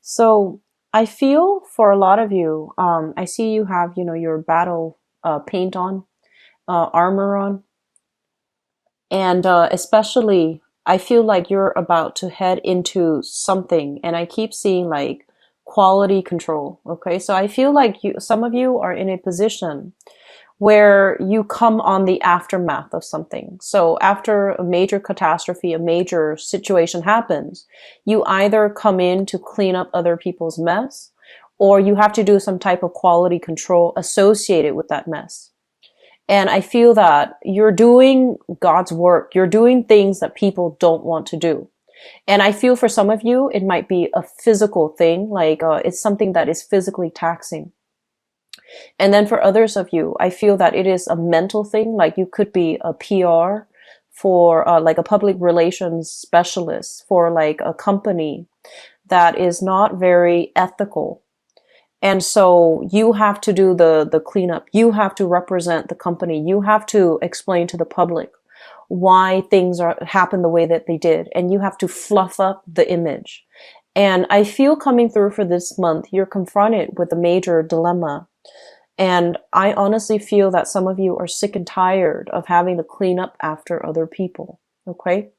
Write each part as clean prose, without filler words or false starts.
So I feel for a lot of you, I see you have, your battle paint on, armor on, and especially I feel like you're about to head into something, and I keep seeing like quality control. Okay, so I feel like some of you are in a position where you come on the aftermath of something. So after a major catastrophe, a major situation happens, you either come in to clean up other people's mess, or you have to do some type of quality control associated with that mess. And I feel that you're doing God's work. You're doing things that people don't want to do. And I feel for some of you, it might be a physical thing, like it's something that is physically taxing. And then for others of you, I feel that it is a mental thing. Like you could be a PR for like a public relations specialist for like a company that is not very ethical. And so you have to do the cleanup. You have to represent the company. You have to explain to the public why things happen the way that they did. And you have to fluff up the image. And I feel coming through for this month, you're confronted with a major dilemma. And I honestly feel that some of you are sick and tired of having to clean up after other people. Okay.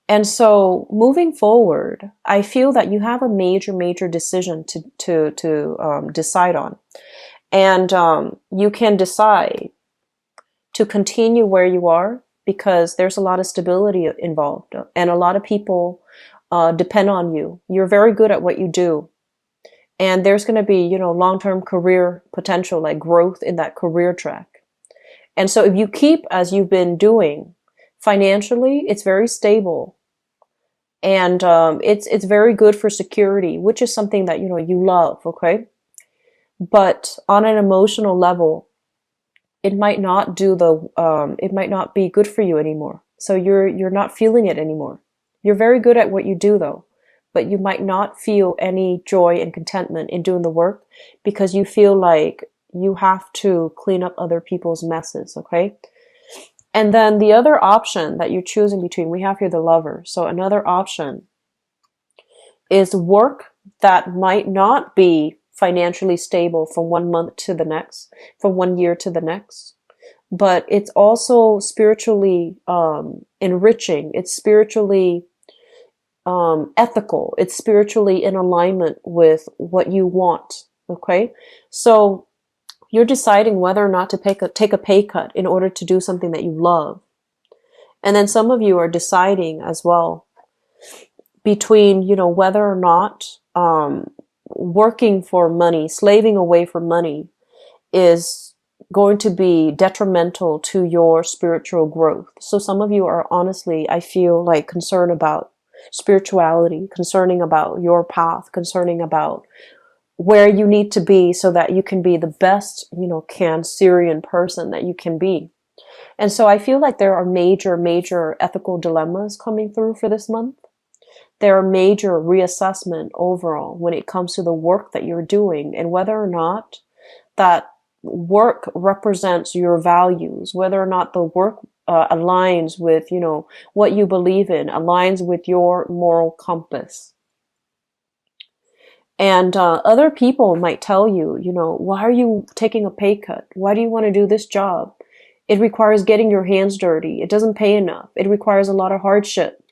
And so moving forward, I feel that you have a major decision to decide on. And you can decide to continue where you are because there's a lot of stability involved and a lot of people depend on you. You're very good at what you do. And there's going to be, long-term career potential, like growth in that career track. And so if you keep as you've been doing financially, it's very stable. And it's very good for security, which is something that, you love, okay? But on an emotional level, it might not it might not be good for you anymore. So you're not feeling it anymore. You're very good at what you do though, but you might not feel any joy and contentment in doing the work because you feel like you have to clean up other people's messes, okay? And then the other option that you're choosing between, we have here the Lover. So another option is work that might not be financially stable from 1 month to the next, from 1 year to the next, but it's also spiritually enriching. It's spiritually ethical. It's spiritually in alignment with what you want. Okay, so you're deciding whether or not to take a pay cut in order to do something that you love. And then some of you are deciding as well between, whether or not working for money, slaving away for money is going to be detrimental to your spiritual growth. So some of you are honestly, I feel like concerned about spirituality, concerning about your path, concerning about where you need to be so that you can be the best, Cancerian person that you can be. And so I feel like there are major ethical dilemmas coming through for this month. There are major reassessment overall when it comes to the work that you're doing and whether or not that work represents your values, whether or not the work aligns with, what you believe in, aligns with your moral compass. And other people might tell you, why are you taking a pay cut? Why do you want to do this job? It requires getting your hands dirty. It doesn't pay enough. It requires a lot of hardship.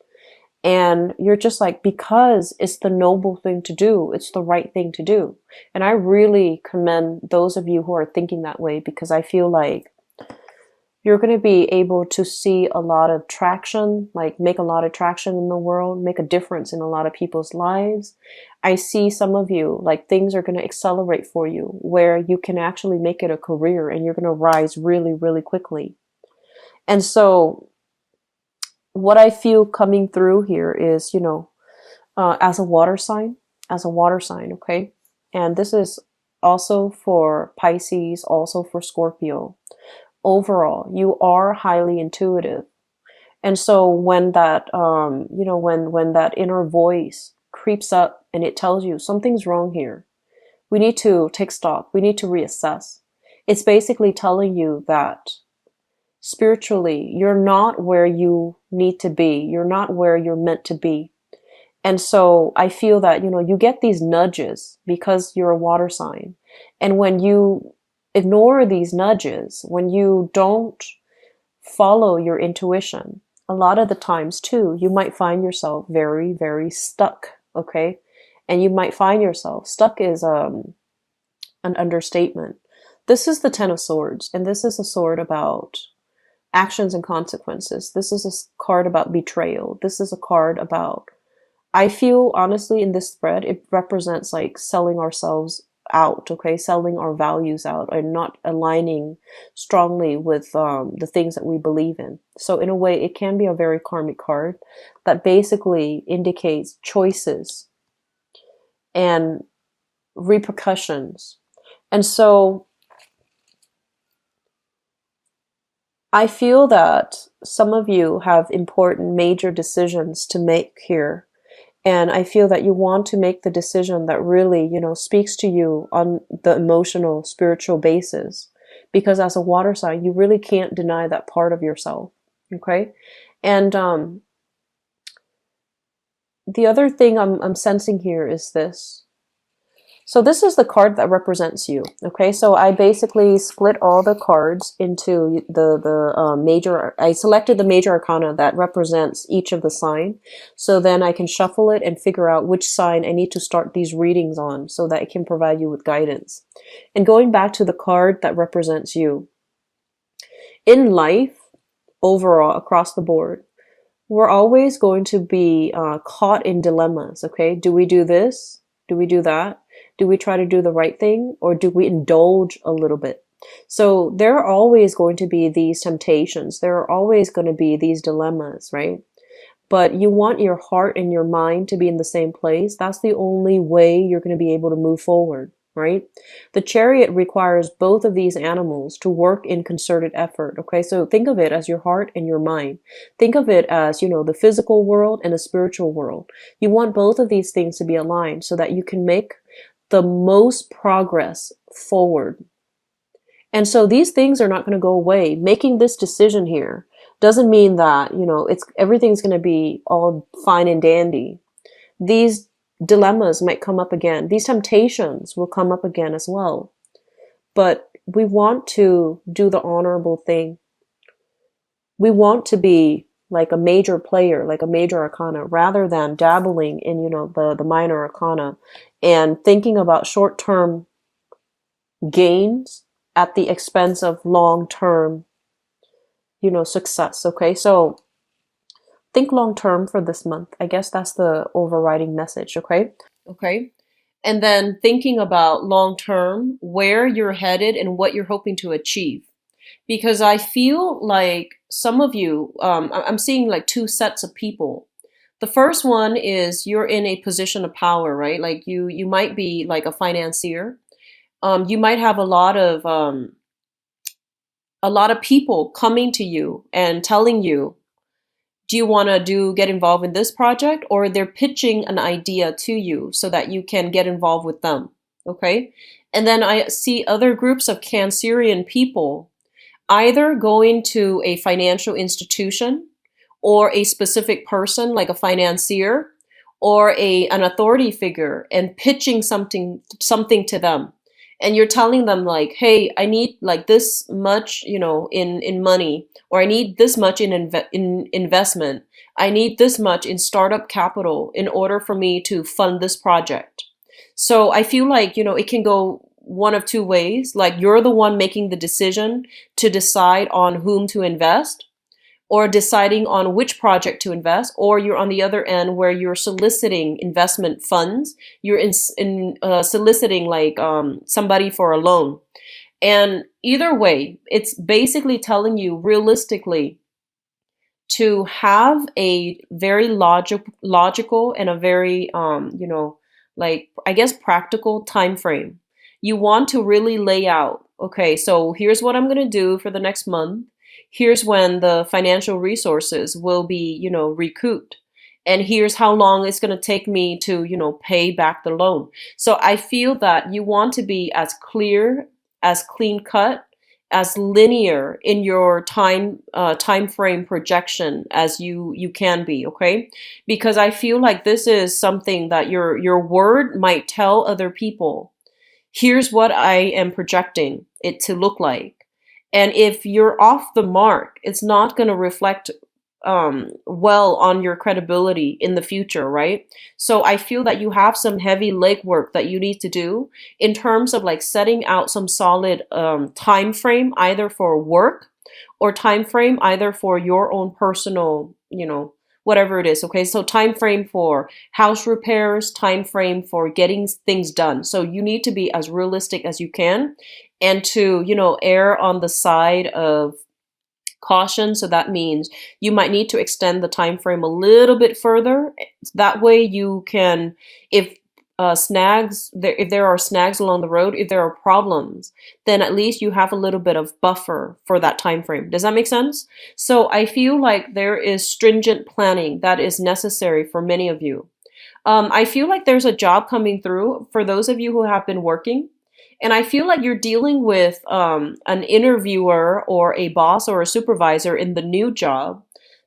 And you're just like, because it's the noble thing to do. It's the right thing to do. And I really commend those of you who are thinking that way because I feel like you're going to be able to see a lot of traction, like make a lot of traction in the world, make a difference in a lot of people's lives. I see some of you, like things are going to accelerate for you where you can actually make it a career and you're going to rise really quickly. And so what I feel coming through here is, as a water sign, okay? And this is also for Pisces, also for Scorpio. Overall, you are highly intuitive. And so when that, when that inner voice creeps up and it tells you something's wrong here, we need to take stock. We need to reassess. It's basically telling you that spiritually, you're not where you need to be. You're not where you're meant to be. And so I feel that, you get these nudges because you're a water sign. And when you ignore these nudges, when you don't follow your intuition, a lot of the times too, you might find yourself very, very stuck. Okay. And you might find yourself stuck is an understatement. This is the Ten of Swords, and this is a sword about actions and consequences. This is a card about betrayal. This is a card about, I feel honestly in this spread, it represents like selling ourselves out, okay? Selling our values out and not aligning strongly with the things that we believe in. So in a way, it can be a very karmic card that basically indicates choices and repercussions. And so I feel that some of you have important major decisions to make here. And I feel that you want to make the decision that really, speaks to you on the emotional, spiritual basis. Because as a water sign, you really can't deny that part of yourself. Okay? And the other thing I'm sensing here is this. So this is the card that represents you. Okay, so I basically split all the cards into the major. I selected the major arcana that represents each of the sign. So then I can shuffle it and figure out which sign I need to start these readings on, so that it can provide you with guidance. And going back to the card that represents you, in life, overall across the board, we're always going to be caught in dilemmas. Okay, do we do this? Do we do that? Do we try to do the right thing, or do we indulge a little bit? So there are always going to be these temptations. There are always going to be these dilemmas, right? But you want your heart and your mind to be in the same place. That's the only way you're going to be able to move forward, right? The chariot requires both of these animals to work in concerted effort. Okay, so think of it as your heart and your mind. Think of it as, the physical world and the spiritual world. You want both of these things to be aligned so that you can make the most progress forward. And so these things are not going to go away. Making this decision here doesn't mean that, everything's going to be all fine and dandy. These dilemmas might come up again. These temptations will come up again as well. But we want to do the honorable thing. We want to be like a major player, like a major arcana, rather than dabbling in, the minor arcana and thinking about short-term gains at the expense of long-term, success. Okay, so think long-term for this month. I guess that's the overriding message. Okay. And then thinking about long-term, where you're headed and what you're hoping to achieve. Because I feel like some of you, I'm seeing like two sets of people. The first one is you're in a position of power, right? Like you might be like a financier. You might have a lot of people coming to you and telling you, do you want to get involved in this project? Or they're pitching an idea to you so that you can get involved with them. Okay. And then I see other groups of Cancerian people either going to a financial institution or a specific person like a financier or an authority figure and pitching something to them. And you're telling them like, hey, I need like this much, in money, or I need this much in investment. I need this much in startup capital in order for me to fund this project. So I feel like, it can go one of two ways. Like you're the one making the decision to decide on whom to invest, or deciding on which project to invest, or you're on the other end where you're soliciting investment funds. You're soliciting like somebody for a loan. And either way, it's basically telling you realistically to have a very logical and a very, like, I guess, practical time frame. You want to really lay out, okay, so here's what I'm going to do for the next month. Here's when the financial resources will be, recouped. And here's how long it's going to take me to, pay back the loan. So I feel that you want to be as clear, as clean cut, as linear in your time frame projection as you can be, okay? Because I feel like this is something that your word might tell other people, here's what I am projecting it to look like. And if you're off the mark, it's not going to reflect well on your credibility in the future, right? So I feel that you have some heavy legwork that you need to do in terms of like setting out some solid time frame, either for work or time frame either for your own personal, whatever it is. Okay, so time frame for house repairs, time frame for getting things done. So you need to be as realistic as you can, and to err on the side of caution. So that means you might need to extend the time frame a little bit further. That way you can, if if there are snags along the road, if there are problems, then at least you have a little bit of buffer for that time frame. Does that make sense? So I feel like there is stringent planning that is necessary for many of you. I feel like there's a job coming through for those of you who have been working. And I feel like you're dealing with an interviewer or a boss or a supervisor in the new job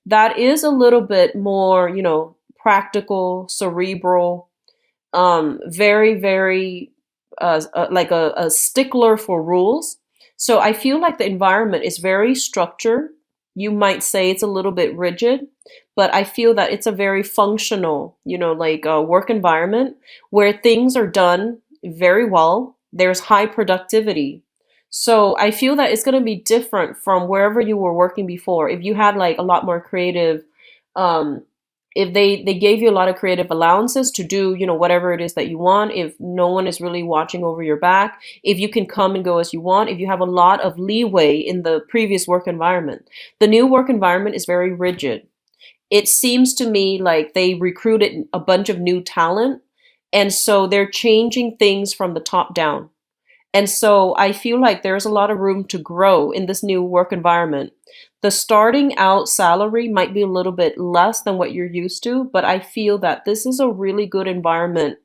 that is a little bit more, practical, cerebral, very, very like a stickler for rules. So I feel like the environment is very structured. You might say it's a little bit rigid, but I feel that it's a very functional, like a work environment where things are done very well. There's high productivity. So I feel that it's going to be different from wherever you were working before. If you had like a lot more creative, um, if they gave you a lot of creative allowances to do, whatever it is that you want, if no one is really watching over your back, if you can come and go as you want, if you have a lot of leeway in the previous work environment. The new work environment is very rigid. It seems to me like they recruited a bunch of new talent, and so they're changing things from the top down. And so I feel like there's a lot of room to grow in this new work environment. The starting out salary might be a little bit less than what you're used to, but I feel that this is a really good environment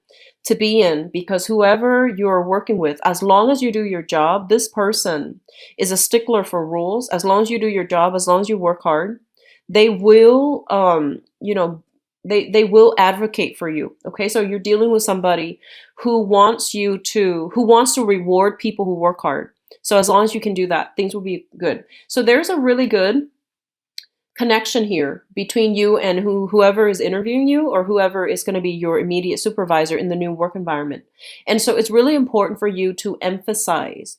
to be in, because whoever you're working with, as long as you do your job, this person is a stickler for rules. As long as you do your job, as long as you work hard, they will, they will advocate for you. Okay, so you're dealing with somebody who wants to reward people who work hard. So as long as you can do that, things will be good. So there's a really good connection here between you and whoever is interviewing you, or whoever is going to be your immediate supervisor in the new work environment. And so it's really important for you to emphasize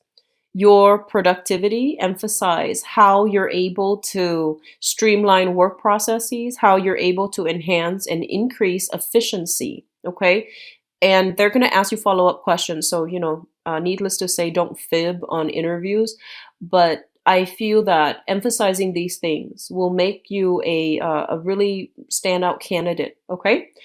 your productivity, emphasize how you're able to streamline work processes, how you're able to enhance and increase efficiency. Okay, and they're going to ask you follow-up questions. So, needless to say, don't fib on interviews. But I feel that emphasizing these things will make you a really standout candidate. Okay.